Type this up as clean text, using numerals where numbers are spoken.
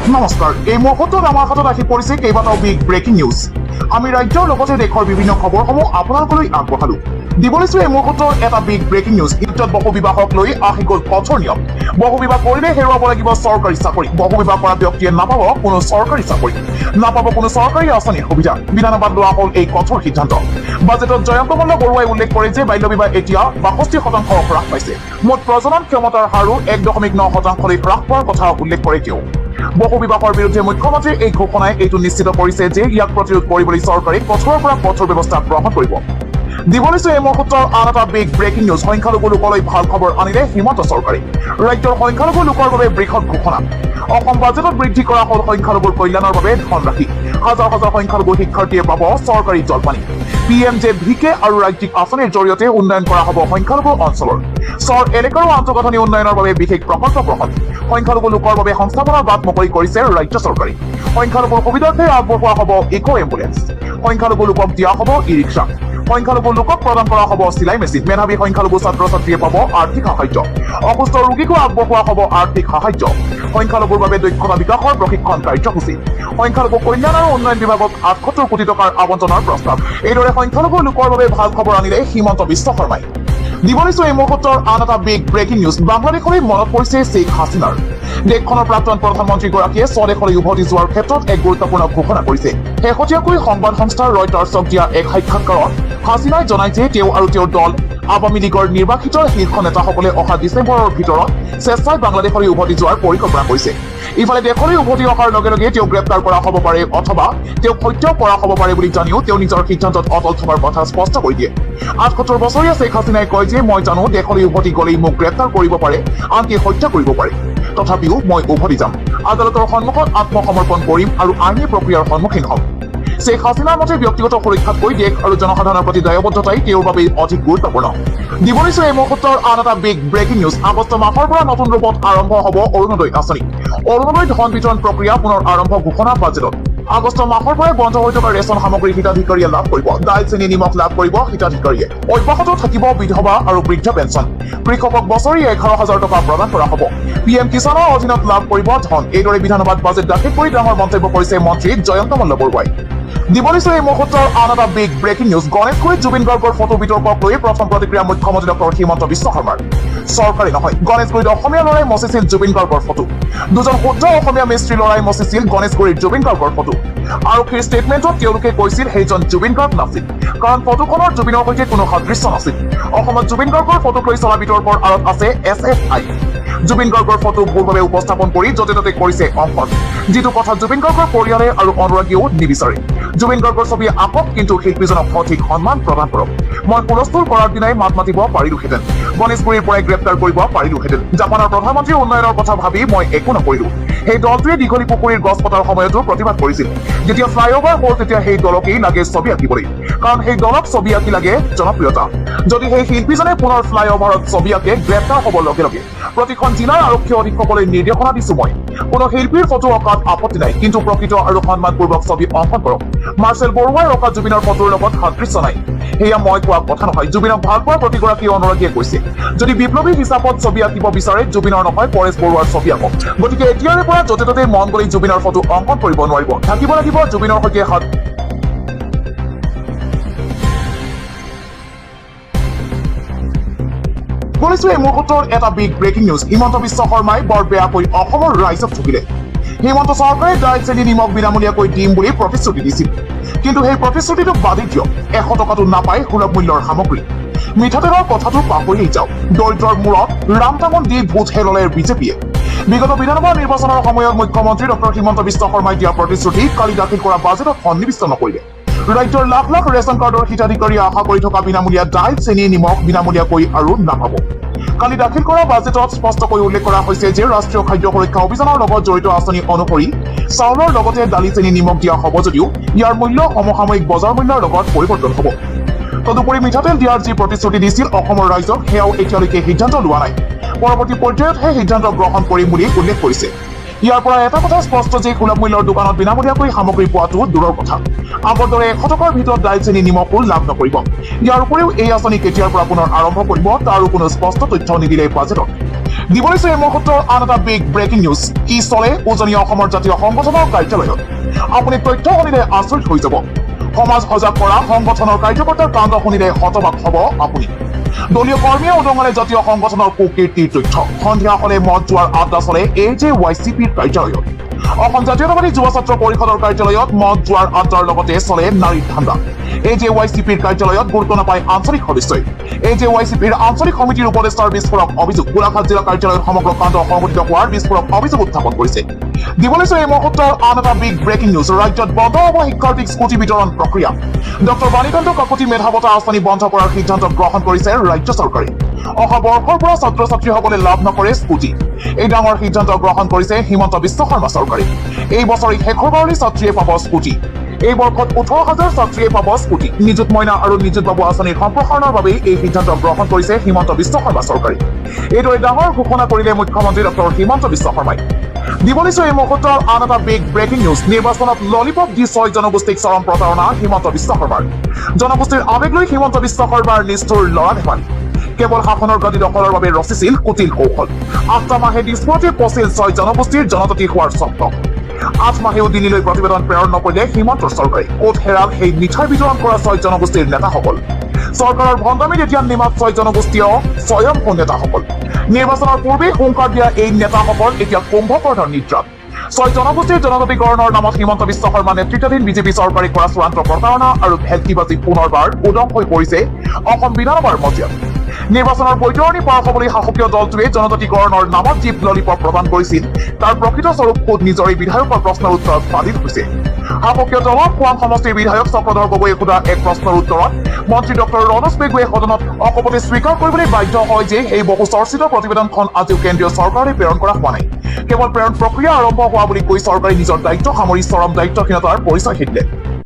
নমস্কাৰ এই মুহূৰ্তত আমাৰ হাতত আহি পৰিছে কেইবাটাও বিগ ব্ৰেকিং নিউজ আমি ৰাজ্যৰ লগতে দেশৰ বিভিন্ন খবৰসমূহ আপোনালোকলৈ আগবঢ়ালো দিবলৈছো এই মুহূৰ্তৰ এটা বিগ ব্ৰেকিং নিউজ ইটত বহু বিবাহক লৈ আহি গ'ল কঠোৰ নিয়ম বহু বিবাহ কৰিলে হেৰুৱাব লাগিব চৰকাৰী চাকৰি বহু বিবাহ কৰা ব্যক্তিয়ে নাপাব কোনো চৰকাৰী চাকৰি নাপাব কোনো চৰকাৰী আঁচনিৰ সুবিধা বিধানসভাত লোৱা হ'ল এই কঠোৰ সিদ্ধান্ত বাজেটত জয়ন্ত মল্ল বৰুৱাই উল্লেখ কৰে যে বাল্য বিবাহ এতিয়া ৬২% হ্ৰাস পাইছে মুঠ প্ৰজনন ক্ষমতাৰ হাৰো ১.৯%লৈ হ্ৰাস পোৱাৰ কথা উল্লেখ কৰে তেওঁ বহু বিবাহৰ বিৰুদ্ধে মুখ্যমন্ত্ৰীৰ এই ঘোষণাই এইটো নিশ্চিত কৰিছে যে ইয়াক প্ৰতিৰোধ কৰিবলৈ চৰকাৰে কঠোৰৰ পৰা কঠোৰ ব্যৱস্থা গ্ৰহণ কৰিব দিবলৈছো এই মুহূৰ্তৰ আন এটা বিগ ব্ৰেকিং নিউজ সংখ্যালঘু লোকলৈ ভাল খবৰ আনিলে হিমন্ত চৰকাৰে ৰাজ্যৰ সংখ্যালঘু লোকৰ বাবে বৃহৎ ঘোষণা অসম বাজেটত বৃদ্ধি কৰা হ'ল সংখ্যালঘুৰ কল্যাণৰ বাবে ধনৰাশি হাজাৰ হাজাৰ সংখ্যালঘু শিক্ষাৰ্থীয়ে পাব চৰকাৰী জলপানী PMJVK আৰু ৰাজ্যিক আঁচনিৰ জৰিয়তে উন্নয়ন কৰা হ'ব সংখ্যালঘু অঞ্চলৰ চৰ এলেকাৰ আন্তঃগাঁথনি উন্নয়নৰ বাবে বিশেষ প্ৰকল্প গ্ৰহণ সংখ্যালঘু লোকৰ বাবে সংস্থাপনৰ বাট মুকলি কৰিছে ৰাজ্য চৰকাৰে সংখ্যালঘুৰ সুবিধাৰ্থে আগবঢ়োৱা হ'ব ইকো এম্বুলেন্স সংখ্যালঘু লোকক দিয়া হ'ব ই ৰিক্সা সংখ্যালঘু লোকক প্ৰদান কৰা হ'ব চিলাই মেচিন মেধাৱী সংখ্যালঘু ছাত্ৰ ছাত্ৰীয়ে পাব আৰ্থিক সাহায্য অসুস্থ ৰোগীকো আগবঢ়োৱা হ'ব আৰ্থিক সাহায্য সংখ্যালঘুৰ বাবে দক্ষতা বিকাশৰ প্ৰশিক্ষণ কাৰ্যসূচী সংখ্যালঘু কল্যাণ আৰু উন্নয়ন বিভাগক ৭৮ কোটি টকাৰ আবণ্টনৰ প্ৰস্তাৱ এইদৰে সংখ্যালঘু লোকৰ বাবে ভাল খবৰ আনিলে হিমন্ত বিশ্ব শৰ্মাই দিবলৈছো এই মুহূৰ্তৰ আন এটা বিগ ব্ৰেকিং নিউজ বাংলাদেশলৈ মনত পৰিছে শ্বেখ হাছিনাৰ দেশখনৰ প্ৰাক্তন প্ৰধানমন্ত্ৰীগৰাকীয়ে স্বদেশলৈ উভতি যোৱাৰ ক্ষেত্ৰত এক গুৰুত্বপূৰ্ণ ঘোষণা কৰিছে শেহতীয়াকৈ সংবাদ সংস্থা ৰয়টাৰ্ছক দিয়া এক সাক্ষাৎকাৰত হাছিনাই জনায় যে তেওঁ আৰু তেওঁৰ দল আৱামী লীগৰ নিৰ্বাচিত শীৰ্ষ নেতাসকলে অহা ডিচেম্বৰৰ ভিতৰত স্বেচ্ছাই বাংলাদেশলৈ উভতি যোৱাৰ পৰিকল্পনা কৰিছে ইফালে দেশলৈ উভতি অহাৰ লগে লগে তেওঁ গ্ৰেপ্তাৰ কৰা হ'ব পাৰে অথবা তেওঁক হত্যা কৰা হ'ব পাৰে বুলি জানিও তেওঁ নিজৰ সিদ্ধান্তত অটল থকাৰ কথা স্পষ্ট কৰি দিয়ে ৭৮ বছৰীয়া শ্বেখ হাছিনাই কয় যে মই জানো দেশলৈ উভতি গ'লেই মোক গ্ৰেপ্তাৰ কৰিব পাৰে আনকি হত্যা কৰিব পাৰে তথাপিও মই উভতি যাম আদালতৰ সন্মুখত আত্মসমৰ্পণ কৰিম আৰু আইনী প্ৰক্ৰিয়াৰ সন্মুখীন হ'ম শ্বেখ হাছিনাৰ মতে ব্যক্তিগত সুৰক্ষাতকৈ দেশ আৰু জনসাধাৰণৰ প্ৰতি দায়বদ্ধতাই তেওঁৰ বাবে অধিক গুৰুত্বপূৰ্ণ দিবলৈছো এই মুহূৰ্তৰ আন এটা বিগ ব্ৰেকিং নিউজ আগষ্ট মাহৰ পৰা নতুন ৰূপত আৰম্ভ হ'ব অৰুণোদয় আঁচনি অৰুণোদয় ধন বিতৰণ প্ৰক্ৰিয়া পুনৰ আৰম্ভ ঘোষণা বাজেটত আগষ্ট মাহৰ পৰাই বন্ধ হৈ থকা ৰেচন সামগ্ৰী হিতাধিকাৰীয়ে লাভ কৰিব দাইল চেনি নিমখ লাভ কৰিব হিতাধিকাৰীয়ে অব্যাহত থাকিব বিধৱা আৰু বৃদ্ধ পেঞ্চন কৃষকক বছৰি ১১,০০০ টকা প্ৰদান কৰা হ'ব PM কিষাণৰ অধীনত লাভ কৰিব ধন এইদৰে বিধানসভাত বাজেট দাখিল কৰি ডাঙৰ মন্তব্য কৰিছে মন্ত্ৰী জয়ন্ত মল্ল বৰুৱাই দিবলৈছো এই মুহূৰ্তৰ আন এটা বিগ ব্ৰেকিং নিউজ গণেশগুৰিত জুবিন গাৰ্গৰ ফটো বিতৰ্কক লৈ প্ৰথম প্ৰতিক্ৰিয়া মুখ্যমন্ত্ৰী ডক্টৰ হিমন্ত বিশ্ব শৰ্মাৰ চৰকাৰী নহয় গণেশগুৰিত অসমীয়া ল'ৰাই মচিছিল জুবিন গাৰ্গৰ ফটো দুজন শুদ্ধ অসমীয়া মিস্ত্ৰী ল'ৰাই মচিছিল গণেশগুৰিত জুবিন গাৰ্গৰ ফটো আৰক্ষীৰ ষ্টেটমেণ্টত তেওঁলোকে কৈছিল সেইজন জুবিন গাৰ্গ নাছিল কাৰণ ফটোখনৰ জুবিনৰ সৈতে কোনো সাদৃশ্য নাছিল অসমত জুবিন গাৰ্গৰ ফটোক লৈ চলা বিতৰ্কৰ আঁৰত আছে SFI জুবিন গাৰ্গৰ ফটো ভুলভাৱে উপস্থাপন কৰি য'তে ত'তে কৰিছে অংকন যিটো কথা জুবিন গাৰ্গৰ পৰিয়ালে আৰু অনুৰাগীয়েও নিবিচাৰে জুবিন গাৰ্গৰ ছবি আঁকক কিন্তু শিল্পীজনক সঠিক সন্মান প্ৰদান কৰক মই হুলস্থুল কৰাৰ দিনাই মাত মাতিব পাৰিলোহেঁতেন গণেশগুৰিৰ পৰাই গ্ৰেপ্তাৰ কৰিব পাৰিলোহেঁতেন জাপানৰ প্ৰধানমন্ত্ৰীৰ উন্নয়নৰ কথা ভাবি মই একো নকৰিলো সেই দলটোৱে দীঘলী পুখুৰীৰ গছ কটাৰ সময়তো প্ৰতিবাদ কৰিছিল যেতিয়া ফ্লাইঅভাৰ হ'ল তেতিয়া সেই দলকেই লাগে ছবি আঁকিবলৈ কাৰণ সেই দলক ছবি আঁকি লাগে জনপ্ৰিয়তা যদি সেই শিল্পীজনে পুনৰ ফ্লাইঅভাৰত ছবি আঁকে গ্ৰেপ্তাৰ হ'ব লগে লগে প্ৰতিখন জিলাৰ আৰক্ষী অধীক্ষকলৈ নিৰ্দেশনা দিছো মই কোনো শিল্পীৰ ফটো অঁকাত আপত্তি নাই কিন্তু প্ৰকৃত আৰু সন্মানপূৰ্বক ছবি অংকন কৰক মাৰ্চেল বৰুৱাই অঁকা জুবিনৰ ফটোৰ লগত সাদৃশ্য নাই সেয়া মই কোৱা কথা নহয় জুবিনক ভাল পোৱা প্ৰতিগৰাকী অনুৰাগীয়ে কৈছে যদি বিপ্লৱী হিচাপত ছবি আঁকিব বিচাৰে জুবিনৰ নহয় পৰেশ বৰুৱাৰ ছবি আঁকক গতিকে এতিয়াৰে পৰা য'তে ত'তে মন গ'লেই জুবিনৰ ফটো অংকন কৰিব নোৱাৰিব থাকিব লাগিব জুবিনৰ সৈতে হাত বলিছো এই মুহূৰ্তৰ এটা big breaking news Himanta Biswa শৰ্মাই বৰ বেয়াকৈ অসমৰ ৰাইজক ঠগিলে হিমন্ত চৰকাৰে দাইল চেনি নিমখ বিনামূলীয়াকৈ দিম বুলি প্ৰতিশ্ৰুতি দিছিল কিন্তু সেই প্ৰতিশ্ৰুতিটো বাদ দিয়ক ১০০ টকাটো নাপায় সুলভ মূল্যৰ সামগ্ৰী মিঠাতেলৰ কথাটো পাহৰি যাওক দৰিদ্ৰৰ মূৰত ৰামটামন দি ভোট হেৰুৱালে বিজেপিয়ে বিগত বিধানসভা নিৰ্বাচনৰ সময়ত মুখ্যমন্ত্ৰী ডক্টৰ হিমন্ত বিশ্ব শৰ্মাই দিয়া প্ৰতিশ্ৰুতি কালি দাখিল কৰা বাজেটত সন্নিৱিষ্ট নকৰিলে ৰাজ্যৰ লাখ লাখ ৰেচন কাৰ্ডৰ হিতাধিকাৰীয়ে আশা কৰি থকা বিনামূলীয়া দাইল চেনি নিমখ বিনামূলীয়াকৈ আৰু নাপাব কালি দাখিল কৰা বাজেটত স্পষ্টকৈ উল্লেখ কৰা হৈছে যে ৰাষ্ট্ৰীয় খাদ্য সুৰক্ষা অভিযানৰ লগত জড়িত আঁচনি অনুসৰি চাউলৰ লগতে দালি চেনি নিমখ দিয়া হ'ব যদিও ইয়াৰ মূল্য সমসাময়িক বজাৰ মূল্যৰ লগত পৰিৱৰ্তন হ'ব তদুপৰি মিঠাতেল দিয়াৰ যি প্ৰতিশ্ৰুতি দিছিল অসমৰ ৰাইজক সেয়াও এতিয়ালৈকে সিদ্ধান্ত লোৱা নাই পৰৱৰ্তী পৰ্যায়তহে সিদ্ধান্ত গ্ৰহণ কৰিম বুলি উল্লেখ কৰিছে ইয়াৰ পৰা এটা কথা স্পষ্ট যে সুলভ মূল্যৰ দোকানত বিনামূলীয়াকৈ সামগ্ৰী পোৱাটো দূৰৰ কথা আগৰ দৰে ১০০ টকাৰ ভিতৰত দাইল চেনি নিমখো লাভ নকৰিব ইয়াৰ উপৰিও এই আঁচনি কেতিয়াৰ পৰা পুনৰ আৰম্ভ কৰিব তাৰো কোনো স্পষ্ট তথ্য নিদিলে বাজেটত দিবলৈ এই মুহূৰ্তৰ আন এটা বিগ ব্ৰেকিং নিউজ কি চলে উজনি অসমৰ জাতীয় সংগঠনৰ কাৰ্যালয়ত আপুনি তথ্য শুনিলে আচৰিত হৈ যাব সমাজ সজাগ কৰা সংগঠনৰ কাৰ্যকৰ্তাৰ কাণ্ড শুনিলে হতবাক হ'ব আপুনি দলীয় কৰ্মীয়ে উদঙালে জাতীয় সংগঠনৰ কুকীৰ্তিৰ তথ্য সন্ধিয়া হলে মদ যোৱাৰ আড্ডা চলে AJYCPৰ কাৰ্যালয়ত অসম জাতীয়তাবাদী যুৱ ছাত্ৰ পৰিষদৰ কাৰ্যালয়ত মদ যোৱাৰ আড্ডাৰ লগতে চলে নাৰীৰ ধান্দা AJYCPৰ কাৰ্যালয়ত গুৰুত্ব নাপায় আঞ্চলিক সদস্যই AJYCPৰ আঞ্চলিক সমিতিৰ উপদেষ্টাৰ বিস্ফোৰক অভিযোগ গোলাঘাট জিলা কাৰ্যালয়ত সমগ্ৰ কাণ্ড সংঘটিত হোৱাৰ বিস্ফোৰক অভিযোগ উত্থাপন কৰিছে দিবলৈ এই মুহূৰ্তৰ আন এটা বিগ ব্ৰেকিং নিউজ ৰাজ্যত বন্ধ হ'ব শিক্ষাৰ্থীক স্কুটি বিতৰণ প্ৰক্ৰিয়া ডক্টৰ বাণীকান্ত কাকতি মেধাৱতা আঁচনি বন্ধ কৰাৰ সিদ্ধান্ত গ্ৰহণ কৰিছে ৰাজ্য চৰকাৰে অহা বৰ্ষৰ পৰা ছাত্ৰ ছাত্ৰীসকলে লাভ নকৰে স্কুটি এই ডাঙৰ সিদ্ধান্ত গ্ৰহণ কৰিছে হিমন্ত বিশ্ব শৰ্মা চৰকাৰে এই বছৰে শেষৰ বাৰলৈ ছাত্ৰীয়ে পাব স্কুটি এই বৰ্ষত 18,000 ছাত্ৰীয়ে পাব স্কুটি নিযুত মইনা আৰু নিযুত বাবু আঁচনিৰ সম্প্ৰসাৰণৰ বাবে এই সিদ্ধান্ত গ্ৰহণ কৰিছে হিমন্ত বিশ্ব শৰ্মা চৰকাৰে এইদৰে ডাঙৰ ঘোষণা কৰিলে মুখ্যমন্ত্ৰী ডক্টৰ হিমন্ত বিশ্ব শৰ্মাই দিবলৈ এই মুহূৰ্তৰ আন এটা বিগ ব্ৰেকিং নিউজ নিৰ্বাচনত ললিপপ দি 6 জনগোষ্ঠীক চৰম প্ৰতাৰণা হিমন্ত বিশ্ব শৰ্মাৰ জনগোষ্ঠীৰ আৱেগ লৈ হিমন্ত বিশ্ব শৰ্মাৰ নিষ্ঠুৰ লৰা ধেমালি কেৱল শাসনৰ গতি দখলৰ বাবে ৰচিছিল কুটিল কৌশল 8টা মাহে ডিস্পুটে পছিল 6 জনগোষ্ঠীৰ জনজাতি হোৱাৰ চক্ৰ 8 মাহেও দিল্লীলৈ প্ৰতিবেদন প্ৰেৰণ নকৰিলে হিমন্তৰ চৰকাৰে ক'ত হেৰাল সেই মিঠাই বিতৰণ কৰা 6 জনগোষ্ঠীৰ নেতাসকল চৰকাৰৰ ভণ্ডামিত এতিয়া নিমাত 6 জনগোষ্ঠীয় স্বয়ংভূ নেতাসকল নিৰ্বাচনৰ পূৰ্বে হুংকাৰ দিয়া এই নেতাসকল এতিয়া কুম্ভকৰ্ণৰ নিদ্ৰাত 6 জনগোষ্ঠীৰ জনজাতিকৰণৰ নামত হিমন্ত বিশ্ব শৰ্মা নেতৃত্বাধীন বিজেপি চৰকাৰে কৰা চূড়ান্ত প্ৰতাৰণা আৰু ভেলকিবাজি পুনৰবাৰ উদং হৈ পৰিছে অসম বিধানসভাৰ মজিয়াত নিৰ্বাচনৰ বৈতৰণি পাৰ হ'বলৈ শাসকীয় দলটোৱে জনজাতিকৰণৰ নামত যি ললিপপ প্ৰদান কৰিছিল তাৰ প্ৰকৃত স্বৰূপ খোদ নিজৰে বিধায়কৰ প্ৰশ্নৰ উত্তৰত বাদিত হৈছে শাসকীয় দলৰ খোৱাং সমষ্টিৰ বিধায়ক চক্ৰধৰ গগৈয়ে সোধা এক প্ৰশ্নৰ উত্তৰত মন্ত্ৰী ডক্টৰ ৰণোজ পেগুৱে সদনত অকপতে স্বীকাৰ কৰিবলৈ বাধ্য হয় যে এই বহু চৰ্চিত প্ৰতিবেদনখন আজিও কেন্দ্ৰীয় চৰকাৰে প্ৰেৰণ কৰা হোৱা নাই কেৱল প্ৰেৰণ প্ৰক্ৰিয়া আৰম্ভ হোৱা বুলি কৈ চৰকাৰে নিজৰ দায়িত্ব সামৰি চৰম দায়িত্বহীনতাৰ পৰিচয় দিলে